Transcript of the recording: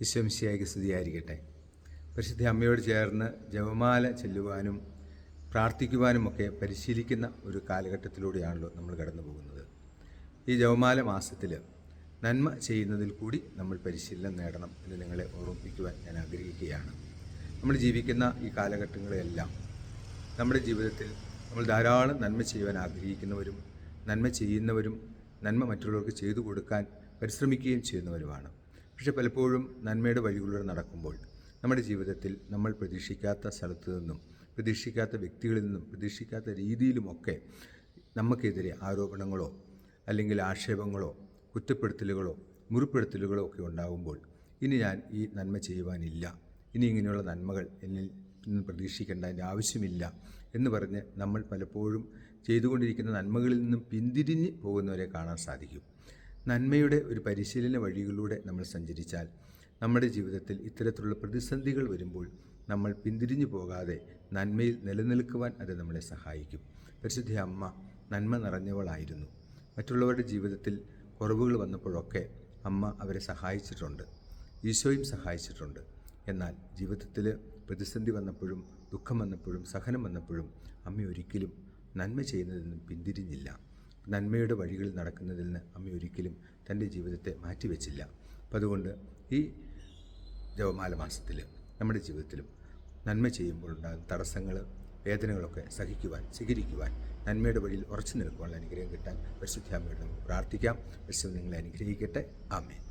ഈശോമിശിഹായ്ക്ക് സ്തുതിയായിരിക്കട്ടെ. പരിശുദ്ധ അമ്മയോട് ചേർന്ന് ജപമാല ചെല്ലുവാനും പ്രാർത്ഥിക്കുവാനുമൊക്കെ പരിശീലിക്കുന്ന ഒരു കാലഘട്ടത്തിലൂടെയാണല്ലോ നമ്മൾ കടന്നു പോകുന്നത്. ഈ ജപമാല മാസത്തിൽ നന്മ ചെയ്യുന്നതിൽ കൂടി നമ്മൾ പരിശീലനം നേടണം എന്ന് നിങ്ങളെ ഓർമ്മിപ്പിക്കുവാൻ ഞാൻ ആഗ്രഹിക്കുകയാണ്. നമ്മൾ ജീവിക്കുന്ന ഈ കാലഘട്ടങ്ങളെല്ലാം നമ്മുടെ ജീവിതത്തിൽ നമ്മൾ ധാരാളം നന്മ ചെയ്യുവാൻ ആഗ്രഹിക്കുന്നവരും നന്മ ചെയ്യുന്നവരും നന്മ മറ്റുള്ളവർക്ക് ചെയ്തു കൊടുക്കാൻ പരിശ്രമിക്കുകയും ചെയ്യുന്നവരുമാണ്. പക്ഷെ പലപ്പോഴും നന്മയുടെ വഴികളിലൂടെ നടക്കുമ്പോൾ നമ്മുടെ ജീവിതത്തിൽ നമ്മൾ പ്രതീക്ഷിക്കാത്ത സ്ഥലത്തു നിന്നും പ്രതീക്ഷിക്കാത്ത വ്യക്തികളിൽ നിന്നും പ്രതീക്ഷിക്കാത്ത രീതിയിലുമൊക്കെ നമുക്കെതിരെ ആരോപണങ്ങളോ അല്ലെങ്കിൽ ആക്ഷേപങ്ങളോ കുറ്റപ്പെടുത്തലുകളോ മുറിപ്പെടുത്തലുകളോ ഒക്കെ ഉണ്ടാകുമ്പോൾ ഇനി ഞാൻ ഈ നന്മ ചെയ്യുവാനില്ല, ഇനി ഇങ്ങനെയുള്ള നന്മകൾ എന്നിൽ നിന്ന് പ്രതീക്ഷിക്കേണ്ട അതിൻ്റെ ആവശ്യമില്ല എന്ന് പറഞ്ഞ് നമ്മൾ പലപ്പോഴും ചെയ്തുകൊണ്ടിരിക്കുന്ന നന്മകളിൽ നിന്നും പിന്തിരിഞ്ഞ് പോകുന്നവരെ കാണാൻ സാധിക്കും. നന്മയുടെ ഒരു പരിശീലന വഴികളിലൂടെ നമ്മൾ സഞ്ചരിച്ചാൽ നമ്മുടെ ജീവിതത്തിൽ ഇത്തരത്തിലുള്ള പ്രതിസന്ധികൾ വരുമ്പോൾ നമ്മൾ പിന്തിരിഞ്ഞു പോകാതെ നന്മയിൽ നിലനിൽക്കുവാൻ അത് നമ്മളെ സഹായിക്കും. പരിശുദ്ധ അമ്മ നന്മ നിറഞ്ഞവളായിരുന്നു. മറ്റുള്ളവരുടെ ജീവിതത്തിൽ കുറവുകൾ വന്നപ്പോഴൊക്കെ അമ്മ അവരെ സഹായിച്ചിട്ടുണ്ട്, ഈശോയും സഹായിച്ചിട്ടുണ്ട്. എന്നാൽ ജീവിതത്തിൽ പ്രതിസന്ധി വന്നപ്പോഴും ദുഃഖം വന്നപ്പോഴും സഹനം വന്നപ്പോഴും അമ്മ ഒരിക്കലും നന്മ ചെയ്യുന്നതിൽ നിന്നും പിന്തിരിഞ്ഞില്ല. നന്മയുടെ വഴികളിൽ നടക്കുന്നതിൽ നിന്ന് അമ്മ ഒരിക്കലും തൻ്റെ ജീവിതത്തെ മാറ്റിവെച്ചില്ല. അപ്പം അതുകൊണ്ട് ഈ ജപമാല മാസത്തിൽ നമ്മുടെ ജീവിതത്തിലും നന്മ ചെയ്യുമ്പോൾ ഉണ്ടാകുന്ന തടസ്സങ്ങൾ വേദനകളൊക്കെ സഹിക്കുവാൻ സ്വീകരിക്കുവാൻ നന്മയുടെ വഴിയിൽ ഉറച്ചു നിൽക്കുവാനുള്ള അനുഗ്രഹം കിട്ടാൻ പരിശുദ്ധ അമ്മയോട് നമുക്ക് പ്രാർത്ഥിക്കാം. പരിശുദ്ധ നിങ്ങളെ അനുഗ്രഹിക്കട്ടെ. ആമേൻ.